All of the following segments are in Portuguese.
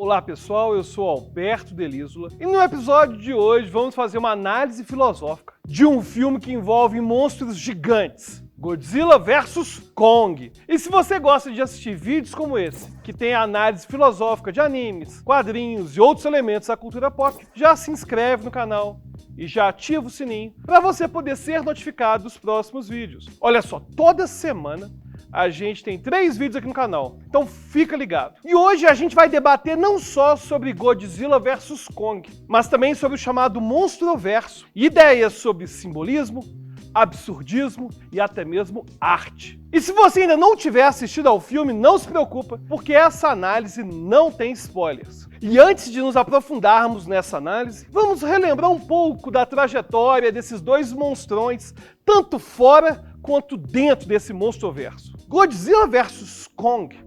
Olá pessoal, eu sou Alberto Delísula e no episódio de hoje vamos fazer uma análise filosófica de um filme que envolve monstros gigantes, Godzilla vs Kong. E se você gosta de assistir vídeos como esse, que tem análise filosófica de animes, quadrinhos e outros elementos da cultura pop, já se inscreve no canal e já ativa o sininho para você poder ser notificado dos próximos vídeos. Olha só, toda semana a gente tem 3 vídeos aqui no canal, então fica ligado. E hoje a gente vai debater não só sobre Godzilla vs Kong, mas também sobre o chamado Monstroverso, ideias sobre simbolismo, absurdismo e até mesmo arte. E se você ainda não tiver assistido ao filme, não se preocupa, porque essa análise não tem spoilers. E antes de nos aprofundarmos nessa análise, vamos relembrar um pouco da trajetória desses dois monstrões, tanto fora quanto dentro desse monstroverso. Godzilla vs Kong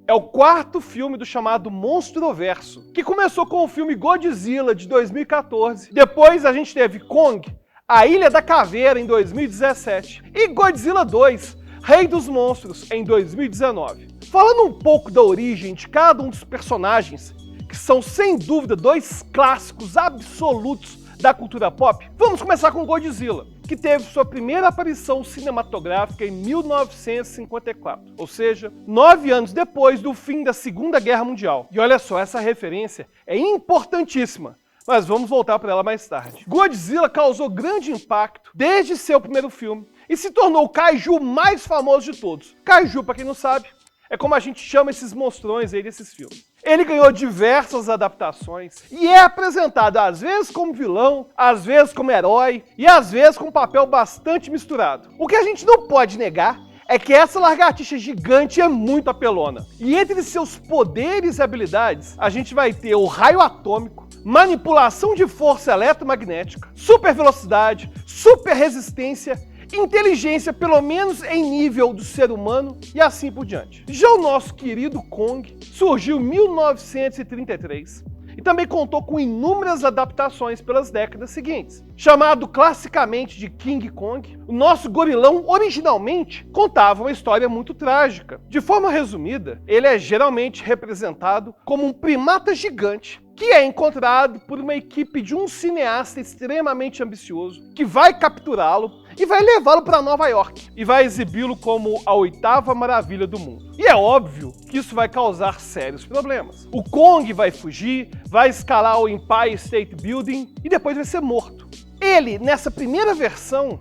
é o 4º filme do chamado Monstroverso, que começou com o filme Godzilla de 2014, depois a gente teve Kong, A Ilha da Caveira em 2017 e Godzilla 2, Rei dos Monstros em 2019. Falando um pouco da origem de cada um dos personagens, que são sem dúvida 2 clássicos absolutos da cultura pop, vamos começar com Godzilla, que teve sua primeira aparição cinematográfica em 1954, ou seja, 9 anos depois do fim da Segunda Guerra Mundial. E olha só, essa referência é importantíssima, mas vamos voltar para ela mais tarde. Godzilla causou grande impacto desde seu primeiro filme e se tornou o kaiju mais famoso de todos. Kaiju, para quem não sabe, é como a gente chama esses monstrões aí desses filmes. Ele ganhou diversas adaptações e é apresentado às vezes como vilão, às vezes como herói e às vezes com um papel bastante misturado. O que a gente não pode negar é que essa lagartixa gigante é muito apelona. E entre seus poderes e habilidades, a gente vai ter o raio atômico, manipulação de força eletromagnética, super velocidade, super resistência, inteligência pelo menos em nível do ser humano e assim por diante. Já o nosso querido Kong surgiu em 1933 e também contou com inúmeras adaptações pelas décadas seguintes. Chamado classicamente de King Kong, o nosso gorilão originalmente contava uma história muito trágica. De forma resumida, ele é geralmente representado como um primata gigante que é encontrado por uma equipe de um cineasta extremamente ambicioso que vai capturá-lo e vai levá-lo para Nova York e vai exibi-lo como a 8ª maravilha do mundo. E é óbvio que isso vai causar sérios problemas. O Kong vai fugir, vai escalar o Empire State Building e depois vai ser morto. Ele, nessa primeira versão,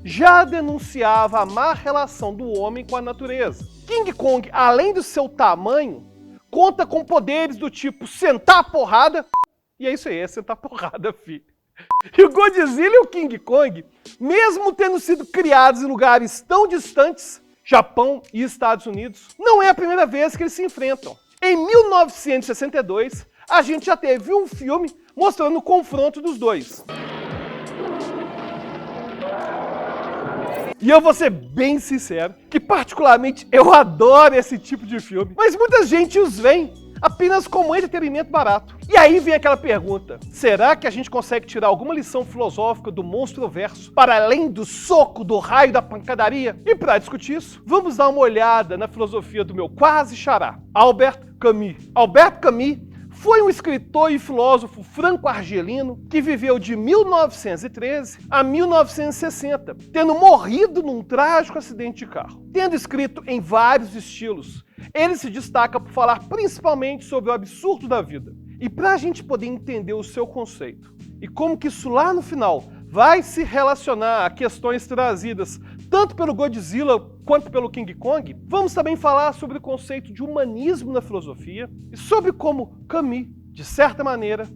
já denunciava a má relação do homem com a natureza. King Kong, além do seu tamanho, conta com poderes do tipo sentar a porrada, e é isso aí, é sentar a porrada, filho. E o Godzilla e o King Kong, mesmo tendo sido criados em lugares tão distantes, Japão e Estados Unidos, não é a primeira vez que eles se enfrentam. Em 1962, a gente já teve um filme mostrando o confronto dos dois. E eu vou ser bem sincero, que particularmente eu adoro esse tipo de filme, mas muita gente os vê apenas como entretenimento barato. E aí vem aquela pergunta, será que a gente consegue tirar alguma lição filosófica do Monstroverso, para além do soco, do raio, da pancadaria? E para discutir isso, vamos dar uma olhada na filosofia do meu quase xará, Albert Camus. Albert Camus foi um escritor e filósofo franco-argelino que viveu de 1913 a 1960, tendo morrido num trágico acidente de carro. Tendo escrito em vários estilos, ele se destaca por falar principalmente sobre o absurdo da vida. E para a gente poder entender o seu conceito e como que isso lá no final vai se relacionar a questões trazidas tanto pelo Godzilla quanto pelo King Kong, vamos também falar sobre o conceito de humanismo na filosofia e sobre como Camus, de certa maneira,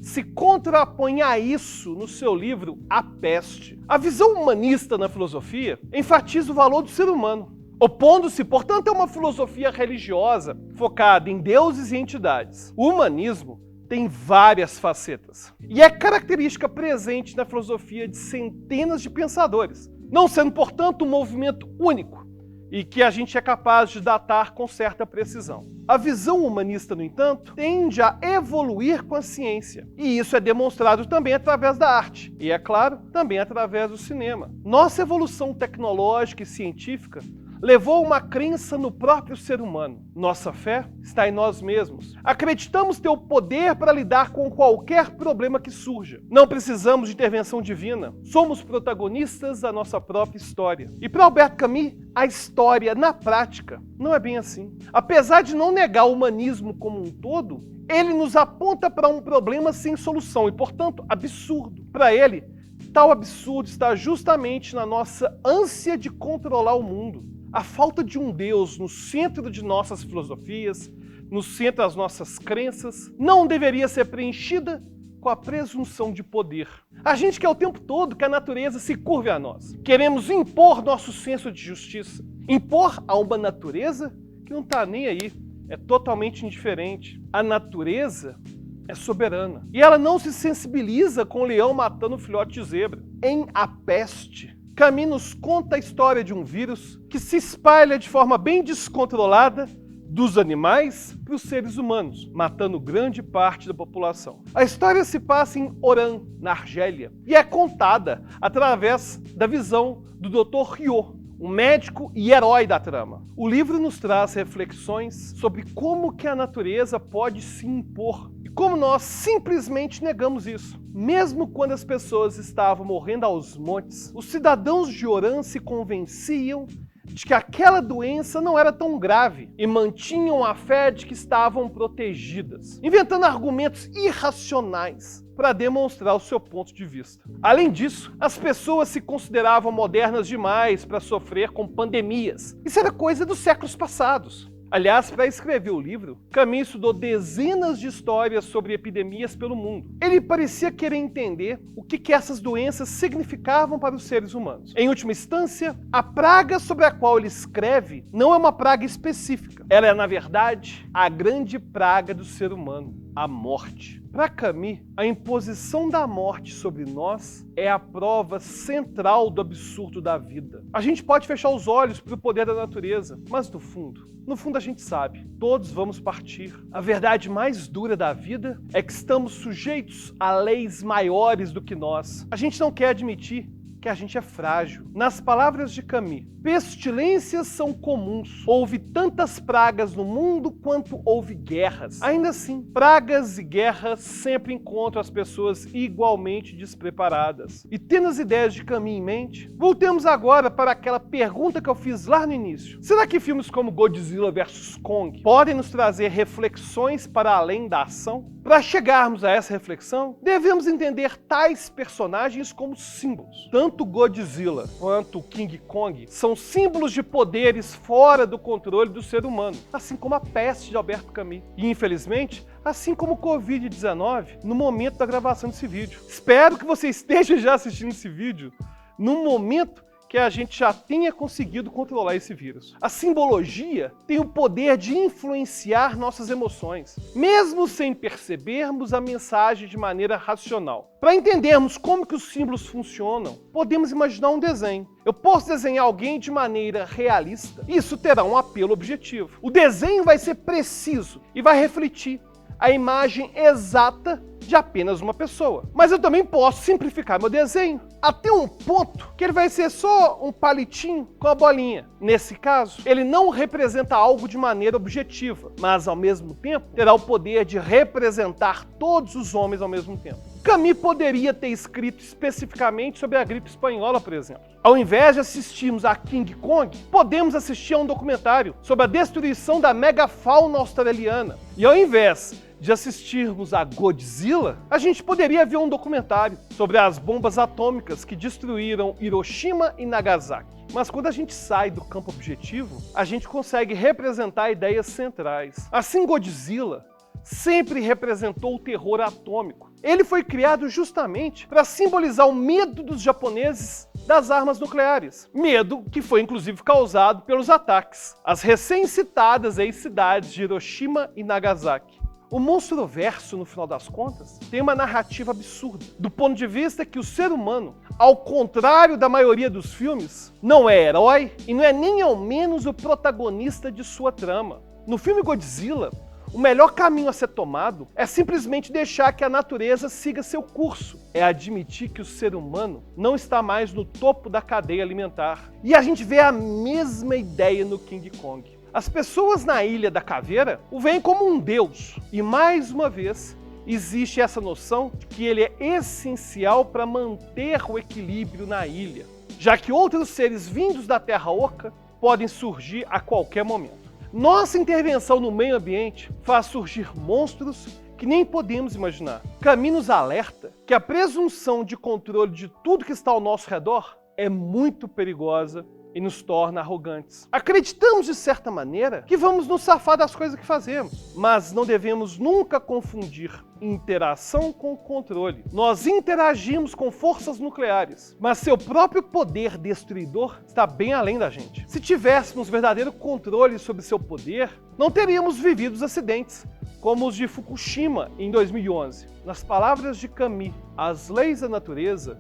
se contrapõe a isso no seu livro A Peste. A visão humanista na filosofia enfatiza o valor do ser humano, opondo-se, portanto, a uma filosofia religiosa focada em deuses e entidades. O humanismo tem várias facetas e é característica presente na filosofia de centenas de pensadores, não sendo, portanto, um movimento único e que a gente é capaz de datar com certa precisão. A visão humanista, no entanto, tende a evoluir com a ciência, e isso é demonstrado também através da arte, e, é claro, também através do cinema. Nossa evolução tecnológica e científica levou uma crença no próprio ser humano. Nossa fé está em nós mesmos. Acreditamos ter o poder para lidar com qualquer problema que surja. Não precisamos de intervenção divina. Somos protagonistas da nossa própria história. E para Albert Camus, a história, na prática, não é bem assim. Apesar de não negar o humanismo como um todo, ele nos aponta para um problema sem solução e, portanto, absurdo. Para ele, tal absurdo está justamente na nossa ânsia de controlar o mundo. A falta de um Deus no centro de nossas filosofias, no centro das nossas crenças, não deveria ser preenchida com a presunção de poder. A gente quer o tempo todo que a natureza se curve a nós. Queremos impor nosso senso de justiça. Impor a uma natureza que não está nem aí. É totalmente indiferente. A natureza é soberana. E ela não se sensibiliza com o leão matando o filhote de zebra. Em A Peste, Camus nos conta a história de um vírus que se espalha de forma bem descontrolada dos animais para os seres humanos, matando grande parte da população. A história se passa em Oran, na Argélia, e é contada através da visão do Dr. Riot, um médico e herói da trama. O livro nos traz reflexões sobre como que a natureza pode se impor e como nós simplesmente negamos isso. Mesmo quando as pessoas estavam morrendo aos montes, os cidadãos de Oran se convenciam de que aquela doença não era tão grave e mantinham a fé de que estavam protegidas, inventando argumentos irracionais para demonstrar o seu ponto de vista. Além disso, as pessoas se consideravam modernas demais para sofrer com pandemias. Isso era coisa dos séculos passados. Aliás, para escrever o livro, Camus estudou dezenas de histórias sobre epidemias pelo mundo. Ele parecia querer entender o que essas doenças significavam para os seres humanos. Em última instância, a praga sobre a qual ele escreve não é uma praga específica. Ela é, na verdade, a grande praga do ser humano, a morte. Para Camus, a imposição da morte sobre nós é a prova central do absurdo da vida. A gente pode fechar os olhos para o poder da natureza, mas no fundo a gente sabe, todos vamos partir. A verdade mais dura da vida é que estamos sujeitos a leis maiores do que nós. A gente não quer admitir que a gente é frágil. Nas palavras de Camus, pestilências são comuns. Houve tantas pragas no mundo quanto houve guerras. Ainda assim, pragas e guerras sempre encontram as pessoas igualmente despreparadas. E tendo as ideias de Camus em mente, voltemos agora para aquela pergunta que eu fiz lá no início. Será que filmes como Godzilla vs Kong podem nos trazer reflexões para além da ação? Para chegarmos a essa reflexão, devemos entender tais personagens como símbolos. Tanto Godzilla quanto King Kong são símbolos de poderes fora do controle do ser humano, assim como a peste de Albert Camus. E, infelizmente, assim como o Covid-19 no momento da gravação desse vídeo. Espero que você esteja já assistindo esse vídeo no momento que a gente já tenha conseguido controlar esse vírus. A simbologia tem o poder de influenciar nossas emoções, mesmo sem percebermos a mensagem de maneira racional. Para entendermos como que os símbolos funcionam, podemos imaginar um desenho. Eu posso desenhar alguém de maneira realista, e isso terá um apelo objetivo. O desenho vai ser preciso e vai refletir a imagem exata de apenas uma pessoa. Mas eu também posso simplificar meu desenho até um ponto que ele vai ser só um palitinho com a bolinha. Nesse caso, ele não representa algo de maneira objetiva, mas ao mesmo tempo terá o poder de representar todos os homens ao mesmo tempo. Camus poderia ter escrito especificamente sobre a gripe espanhola, por exemplo. Ao invés de assistirmos a King Kong, podemos assistir a um documentário sobre a destruição da megafauna australiana. E ao invés de assistirmos a Godzilla, a gente poderia ver um documentário sobre as bombas atômicas que destruíram Hiroshima e Nagasaki. Mas quando a gente sai do campo objetivo, a gente consegue representar ideias centrais. Assim, Godzilla sempre representou o terror atômico. Ele foi criado justamente para simbolizar o medo dos japoneses das armas nucleares. Medo que foi inclusive causado pelos ataques às recém-citadas cidades de Hiroshima e Nagasaki. O Monstroverso, no final das contas, tem uma narrativa absurda, do ponto de vista que o ser humano, ao contrário da maioria dos filmes, não é herói e não é nem ao menos o protagonista de sua trama. No filme Godzilla, O melhor caminho a ser tomado é simplesmente deixar que a natureza siga seu curso. É admitir que o ser humano não está mais no topo da cadeia alimentar. E a gente vê a mesma ideia no King Kong. As pessoas na Ilha da Caveira o veem como um deus. E mais uma vez, existe essa noção de que ele é essencial para manter o equilíbrio na ilha, já que outros seres vindos da Terra Oca podem surgir a qualquer momento. Nossa intervenção no meio ambiente faz surgir monstros que nem podemos imaginar. Camus nos alerta que a presunção de controle de tudo que está ao nosso redor é muito perigosa e nos torna arrogantes. Acreditamos, de certa maneira, que vamos nos safar das coisas que fazemos, mas não devemos nunca confundir interação com controle. Nós interagimos com forças nucleares, mas seu próprio poder destruidor está bem além da gente. Se tivéssemos verdadeiro controle sobre seu poder, não teríamos vivido os acidentes, como os de Fukushima em 2011. Nas palavras de Camus, as leis da natureza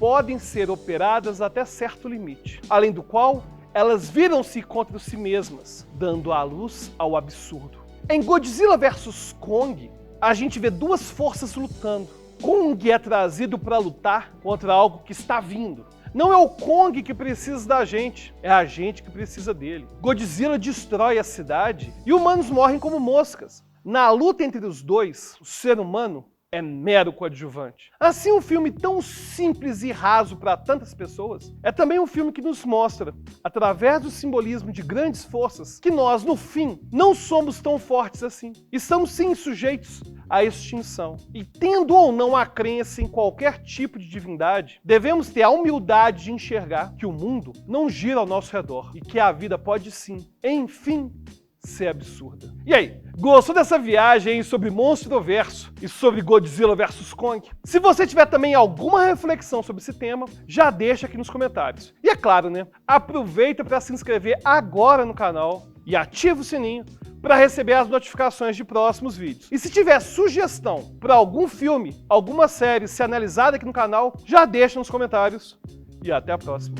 podem ser operadas até certo limite, além do qual elas viram-se contra si mesmas, dando à luz ao absurdo. Em Godzilla vs Kong, a gente vê duas forças lutando. Kong é trazido para lutar contra algo que está vindo. Não é o Kong que precisa da gente, é a gente que precisa dele. Godzilla destrói a cidade e humanos morrem como moscas. Na luta entre os dois, o ser humano é mero coadjuvante. Assim, um filme tão simples e raso para tantas pessoas é também um filme que nos mostra, através do simbolismo de grandes forças, que nós, no fim, não somos tão fortes assim. Estamos sim sujeitos à extinção. E tendo ou não a crença em qualquer tipo de divindade, devemos ter a humildade de enxergar que o mundo não gira ao nosso redor e que a vida pode sim, enfim, ser absurda. E aí, gostou dessa viagem sobre Monstroverso e sobre Godzilla vs Kong? Se você tiver também alguma reflexão sobre esse tema, já deixa aqui nos comentários. E é claro, né? Aproveita para se inscrever agora no canal e ativa o sininho para receber as notificações de próximos vídeos. E se tiver sugestão para algum filme, alguma série ser analisada aqui no canal, já deixa nos comentários. E até a próxima.